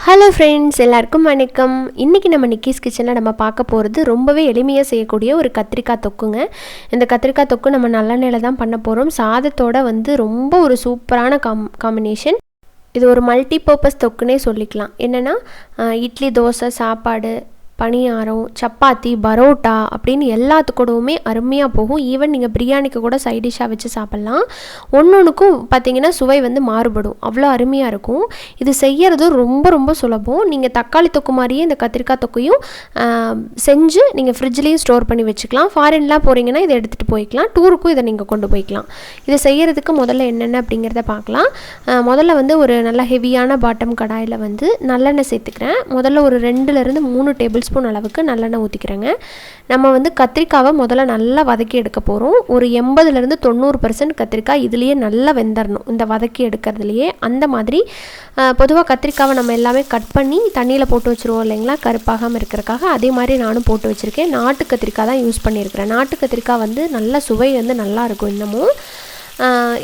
Hello friends, எல்லாருக்கும் வணக்கம். இன்றைக்கி நம்ம நிக்கிஸ் கிச்சனில் நம்ம பார்க்க போகிறது ரொம்பவே எளிமையாக செய்யக்கூடிய ஒரு கத்திரிக்காய் தொக்குங்க. இந்த கத்திரிக்காய் தொக்கு நம்ம நல்லெண்ணெயில் தான் பண்ண போகிறோம். சாதத்தோட ரொம்ப ஒரு சூப்பரான காம்பினேஷன். இது ஒரு மல்டி பர்பஸ் தொக்குன்னே சொல்லிக்கலாம். என்னென்னா இட்லி, தோசை, சாப்பாடு, பணியாரம், சப்பாத்தி, பரோட்டா அப்படின்னு எல்லாத்துக்கூடவுமே அருமையாக போகும். ஈவன் நீங்கள் பிரியாணிக்கு கூட சைட் டிஷ்ஷாக வச்சு சாப்பிட்லாம். ஒன்றுக்கும் பார்த்திங்கன்னா சுவை மாறுபடும், அவ்வளோ அருமையாக இருக்கும். இது செய்கிறது ரொம்ப சுலபம். நீங்கள் தக்காளி தொக்கு மாதிரியே இந்த கத்திரிக்காய் தொக்கையும் செஞ்சு நீங்கள் ஃப்ரிட்ஜ்லேயும் ஸ்டோர் பண்ணி வச்சுக்கலாம். ஃபாரின்லாம் போகிறீங்கன்னா இதை எடுத்துகிட்டு போய்க்கலாம். டூருக்கும் இதை நீங்கள் கொண்டு போய்க்கலாம். இதை செய்கிறதுக்கு முதல்ல என்னென்ன அப்படிங்கிறத பார்க்கலாம். முதல்ல ஒரு நல்ல ஹெவியான பாட்டம் கடாயில் நல்லெண்ணெய் சேர்த்துக்கிறேன். முதல்ல ஒரு 2-3 டேபிள் ஸ்பூன் அளவுக்கு நல்லெண்ணெய் ஊற்றிக்கிறேங்க. நம்ம கத்திரிக்காவை முதல்ல நல்லா வதக்கி எடுக்க போகிறோம். ஒரு 80-90% கத்திரிக்காய் இதுலேயே நல்லா வெந்தரணும், இந்த வதக்கி எடுக்கிறதுலையே. அந்த மாதிரி பொதுவாக கத்திரிக்காவை நம்ம எல்லாமே கட் பண்ணி தண்ணியில் போட்டு வச்சுருவோம் இல்லைங்களா, கருப்பாகாமல் இருக்கிறக்காக. அதே மாதிரி நானும் போட்டு வச்சுருக்கேன். நாட்டு கத்திரிக்காய் தான் யூஸ் பண்ணியிருக்கிறேன். நாட்டு கத்திரிக்காய் நல்ல சுவை நல்லாயிருக்கும் இன்னமும்.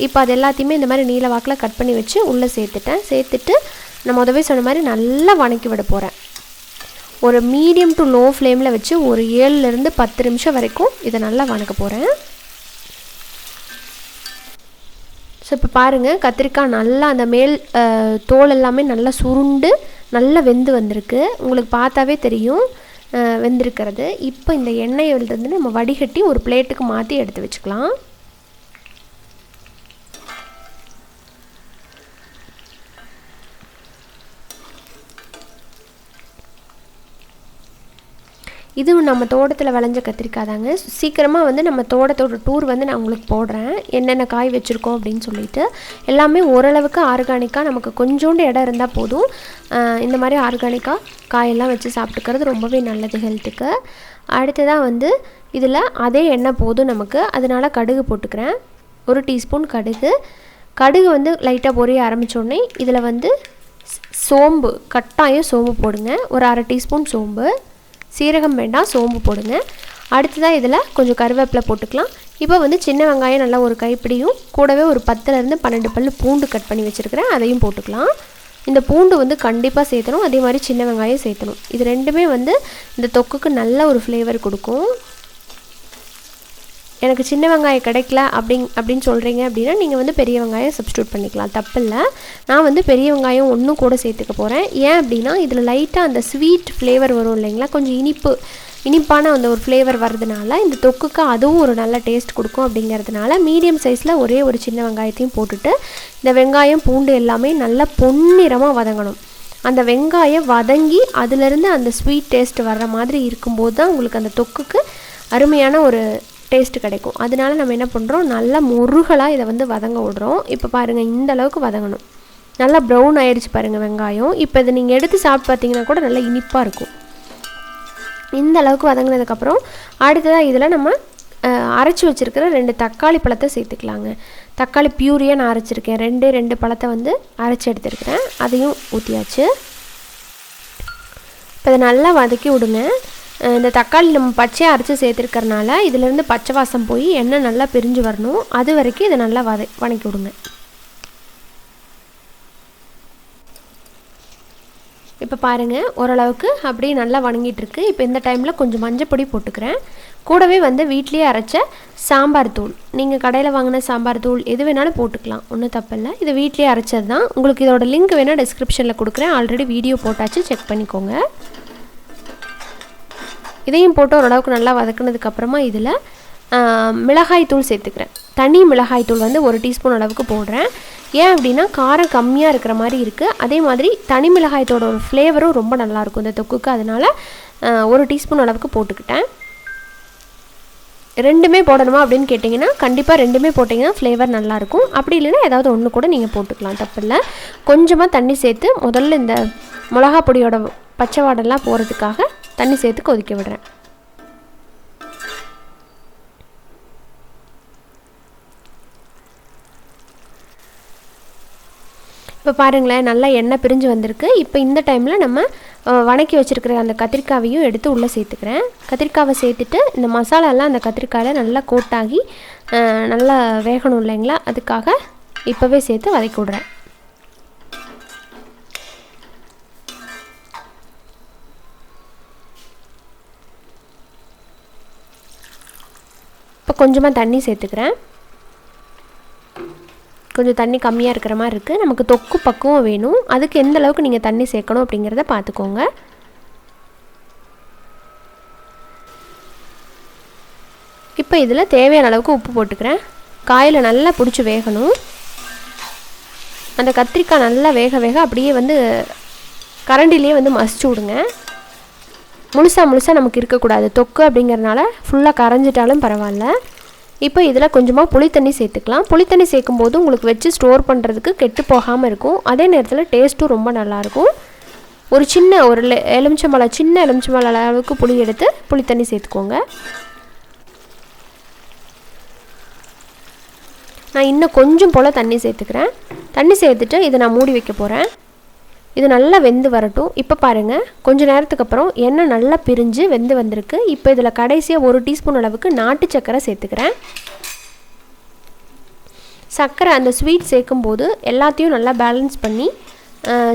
இப்போ அது எல்லாத்தையுமே இந்த மாதிரி நீல வாக்கில் கட் பண்ணி வச்சு உள்ளே சேர்த்துட்டு நான் முதவே சொன்ன மாதிரி நல்லா வணக்கி விட போகிறேன். ஒரு மீடியம் டு லோ ஃப்ளேமில் வச்சு ஒரு 7-10 நிமிஷம் வரைக்கும் இதை நல்லா வணக்க போகிறேன். ஸோ இப்போ பாருங்கள், கத்திரிக்காய் நல்லா அந்த மேல் தோல் எல்லாமே நல்லா சுருண்டு நல்லா வெந்து வந்திருக்கு. உங்களுக்கு பார்த்தாவே தெரியும் வெந்திருக்கிறது. இப்போ இந்த எண்ணெயை நம்ம வடிகட்டி ஒரு பிளேட்டுக்கு மாற்றி எடுத்து வச்சுக்கலாம். இதுவும் நம்ம தோட்டத்தில் விளைஞ்ச கத்திரிக்காய் தாங்க. சீக்கிரமாக நம்ம தோட்டத்தோட டூர் நான் உங்களுக்கு போடுறேன், என்னென்ன காய் வச்சுருக்கோம் அப்படின்னு சொல்லிட்டு. எல்லாமே ஓரளவுக்கு ஆர்கானிக்காக, நமக்கு கொஞ்சோண்டு இடம் இருந்தால் போதும். இந்த மாதிரி ஆர்கானிக்காக காயெல்லாம் வச்சு சாப்பிட்டுக்கிறது ரொம்பவே நல்லது ஹெல்த்துக்கு. அடுத்ததாக இதில் அதே எண்ணெய் போதும் நமக்கு. அதனால் கடுகு போட்டுக்கிறேன். 1 டீஸ்பூன் கடுகு லைட்டாக பொரிய ஆரம்பித்தோடனே இதில் சோம்பு, கட்டாயம் சோம்பு போடுங்க. ஒரு 1/2 டீஸ்பூன் சோம்பு. சீரகம் வேண்டாம், சோம்பு போடுங்க. அடுத்ததாக இதில் கொஞ்சம் கருவேப்பிலை போட்டுக்கலாம். இப்போ சின்ன வெங்காயம் நல்லா ஒரு கைப்பிடியும், கூடவே ஒரு 10-12 பல் பூண்டு கட் பண்ணி வச்சுருக்கிறேன், அதையும் போட்டுக்கலாம். இந்த பூண்டு கண்டிப்பாக சேர்த்தணும். அதே மாதிரி சின்ன வெங்காயம் சேர்த்தணும். இது ரெண்டுமே இந்த தொக்குக்கு நல்ல ஒரு ஃப்ளேவர் கொடுக்கும். எனக்கு சின்ன வெங்காயம் கிடைக்கல அப்படின்னு சொல்கிறீங்க அப்படின்னா நீங்கள் பெரிய வெங்காயம் சப்ஸ்டியூட் பண்ணிக்கலாம், தப்பில்லை. நான் பெரிய வெங்காயம் ஒன்றும் கூட சேர்த்துக்க போகிறேன். ஏன் அப்படின்னா இதில் லைட்டாக அந்த ஸ்வீட் ஃப்ளேவர் வரும் இல்லைங்களா, கொஞ்சம் இனிப்பான அந்த ஒரு ஃப்ளேவர் வர்றதுனால இந்த தொக்குக்கு அதுவும் ஒரு நல்ல டேஸ்ட் கொடுக்கும். அப்படிங்கிறதுனால மீடியம் சைஸில் ஒரே ஒரு சின்ன வெங்காயத்தையும் போட்டுட்டு இந்த வெங்காயம் பூண்டு எல்லாமே நல்லா பொன்னிறமாக வதங்கணும். அந்த வெங்காயம் வதங்கி அதிலிருந்து அந்த ஸ்வீட் டேஸ்ட் வர்ற மாதிரி இருக்கும்போது தான் உங்களுக்கு அந்த தொக்குக்கு அருமையான ஒரு டேஸ்ட்டு கிடைக்கும். அதனால நம்ம என்ன பண்ணுறோம், நல்லா முருகலாக இதை வதங்க விடுறோம். இப்போ பாருங்கள், இந்த அளவுக்கு வதங்கணும். நல்லா ப்ரௌன் ஆயிடுச்சு பாருங்கள் வெங்காயம். இப்போ இதை நீங்கள் எடுத்து சாப்பிட்டு பார்த்தீங்கன்னா கூட நல்லா இனிப்பாக இருக்கும். இந்த அளவுக்கு வதங்கினதுக்கப்புறம் அடுத்ததாக இதில் நம்ம அரைச்சி வச்சுருக்கிற 2 தக்காளி பழத்தை சேர்த்துக்கலாங்க. தக்காளி பியூரியாக நான் அரைச்சிருக்கேன். 2 பழத்தை அரைச்சி எடுத்துருக்கிறேன், அதையும் ஊற்றியாச்சு. இப்போ இதை நல்லா வதக்கி விடுங்க. இந்த தக்காளி நம்ம பச்சையாக அரைச்சி சேர்த்துருக்கறனால இதிலேருந்து பச்சை வாசம் போய் எண்ணெய் நல்லா பிரிஞ்சு வரணும். அது வரைக்கும் இதை நல்லா வதக்கி விடுங்க. இப்போ பாருங்கள், ஓரளவுக்கு அப்படியே நல்லா வணங்கிட்டுருக்கு. இப்போ இந்த டைமில் கொஞ்சம் மஞ்சப்பொடி போட்டுக்கிறேன். கூடவே வீட்லேயே அரைச்ச சாம்பார் தூள், நீங்கள் கடையில் வாங்கின சாம்பார் தூள் எது வேணாலும் போட்டுக்கலாம், ஒன்றும் தப்பில்லை. இது வீட்லேயே அரைச்சது தான். உங்களுக்கு இதோட லிங்க் வேணால் டிஸ்கிரிப்ஷனில் கொடுக்குறேன். ஆல்ரெடி வீடியோ போட்டாச்சு, செக் பண்ணிக்கோங்க. இதையும் போட்டு ஓரளவுக்கு நல்லா வதக்குனதுக்கப்புறமா இதில் மிளகாய் தூள் சேர்த்துக்கிறேன். தனி மிளகாய் தூள் 1 டீஸ்பூன் அளவுக்கு போடுறேன். ஏன் அப்படின்னா காரம் கம்மியாக இருக்கிற மாதிரி இருக்குது. அதே மாதிரி தனி மிளகாயத்தோட ஒரு ஃப்ளேவரும் ரொம்ப நல்லாயிருக்கும் இந்த தொக்குக்கு. அதனால் 1 டீஸ்பூன் அளவுக்கு போட்டுக்கிட்டேன். 2மே போடணுமா அப்படின்னு கேட்டிங்கன்னா கண்டிப்பாக 2மே போட்டிங்கன்னா ஃப்ளேவர் நல்லாயிருக்கும். அப்படி இல்லைன்னா ஏதாவது ஒன்று கூட நீங்கள் போட்டுக்கலாம், தப்பில்லை. கொஞ்சமாக தண்ணி சேர்த்து முதல்ல இந்த மிளகா பொடியோட பச்சை வாடெல்லாம் போகிறதுக்காக தண்ணி சேர்த்து கொதிக்க விடுறேன். இப்போ பாருங்களேன், நல்லா எண்ணெய் பிரிஞ்சு வந்திருக்கு. இப்போ இந்த டைமில் நம்ம வணக்கி வச்சுருக்கிற அந்த கத்திரிக்காவையும் எடுத்து உள்ளே சேர்த்துக்கிறேன். கத்திரிக்காவை சேர்த்துட்டு இந்த மசாலாலாம் அந்த கத்திரிக்காயில் நல்லா கோட்டாகி நல்லா வேகணும் இல்லைங்களா, அதுக்காக இப்போவே சேர்த்து வதக்கி விட்றேன். கொஞ்சமாக தண்ணி சேர்த்துக்கிறேன். கொஞ்சம் தண்ணி கம்மியாக இருக்கிற மாதிரி இருக்குது. நமக்கு தொக்கு பக்குவம் வேணும். அதுக்கு எந்த அளவுக்கு நீங்கள் தண்ணி சேர்க்கணும் அப்படிங்கிறத பார்த்துக்கோங்க. இப்போ இதில் தேவையான அளவுக்கு உப்பு போட்டுக்கிறேன். காயில் நல்லா பிடிச்சி வேகணும். அந்த கத்திரிக்காய் நல்லா வேக வேக அப்படியே வந்து கரண்டிலே வந்து மசிச்சு விடுங்க. முழுசாக நமக்கு இருக்கக்கூடாது. தொக்கு அப்படிங்கிறனால ஃபுல்லாக கரைஞ்சிட்டாலும் பரவாயில்ல. இப்போ இதில் கொஞ்சமாக புளித்தண்ணி சேர்த்துக்கலாம். புளித்தண்ணி சேர்க்கும்போது உங்களுக்கு வச்சு ஸ்டோர் பண்ணுறதுக்கு கெட்டு போகாமல் இருக்கும். அதே நேரத்தில் டேஸ்ட்டும் ரொம்ப நல்லாயிருக்கும். ஒரு சின்ன எலுமிச்சம்பழம் அளவுக்கு புளி எடுத்து புளித்தண்ணி சேர்த்துக்கோங்க. நான் இன்னும் கொஞ்சம் போல் தண்ணி சேர்த்துக்கிறேன். தண்ணி சேர்த்துட்டு இதை நான் மூடி வைக்க போகிறேன். இது நல்லா வெந்து வரட்டும். இப்போ பாருங்கள், கொஞ்சம் நேரத்துக்கு அப்புறம் எண்ணெய் நல்லா பிரிஞ்சு வெந்து வந்திருக்கு. இப்போ இதில் கடைசியாக 1 டீஸ்பூன் அளவுக்கு நாட்டு சர்க்கரை சேர்த்துக்கிறேன். சர்க்கரை அந்த ஸ்வீட் சேர்க்கும்போது எல்லாத்தையும் நல்லா பேலன்ஸ் பண்ணி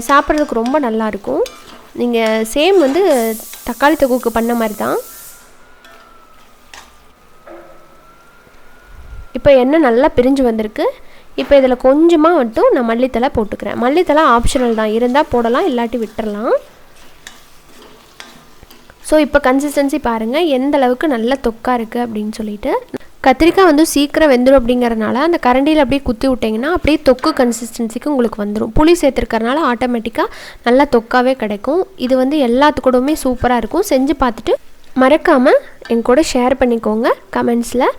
சாப்பிட்றதுக்கு ரொம்ப நல்லாயிருக்கும். நீங்கள் சேம் வந்து தக்காளி தொக்குக்கு பண்ண மாதிரி தான். இப்போ எண்ணெய் நல்லா பிரிஞ்சு வந்திருக்கு. இப்போ இதில் கொஞ்சமாக மட்டும் நான் மல்லித்தலை போட்டுக்கிறேன். மல்லித்தலை ஆப்ஷனல் தான், இருந்தால் போடலாம், இல்லாட்டி விட்டுறலாம். ஸோ இப்போ கன்சிஸ்டன்சி பாருங்கள் எந்த அளவுக்கு நல்ல தொக்காக இருக்குது அப்படின்னு சொல்லிட்டு. கத்திரிக்காய் வந்து சீக்கிரம் வெந்துடும் அப்படிங்கிறதுனால அந்த கரண்டியில் அப்படியே குத்தி விட்டிங்கன்னா அப்படியே தொக்கு கன்சிஸ்டன்சிக்கு உங்களுக்கு வந்துடும். புளி சேர்த்துருக்கறனால ஆட்டோமேட்டிக்காக நல்லா தொக்காவே கிடைக்கும். இது வந்து எல்லாத்துக்கூடவுமே சூப்பராக இருக்கும். செஞ்சு பார்த்துட்டு மறக்காமல் என் கூட ஷேர் பண்ணிக்கோங்க கமெண்ட்ஸில்.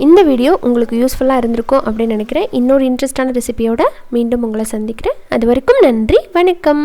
இந்த வீடியோ உங்களுக்கு யூஸ்ஃபுல்லாக இருந்திருக்கும் அப்படின்னு நினைக்கிறேன். இன்னொரு இன்ட்ரெஸ்டான ரெசிபியோட மீண்டும் உங்களை சந்திக்கிறேன். அது வரைக்கும் நன்றி, வணக்கம்.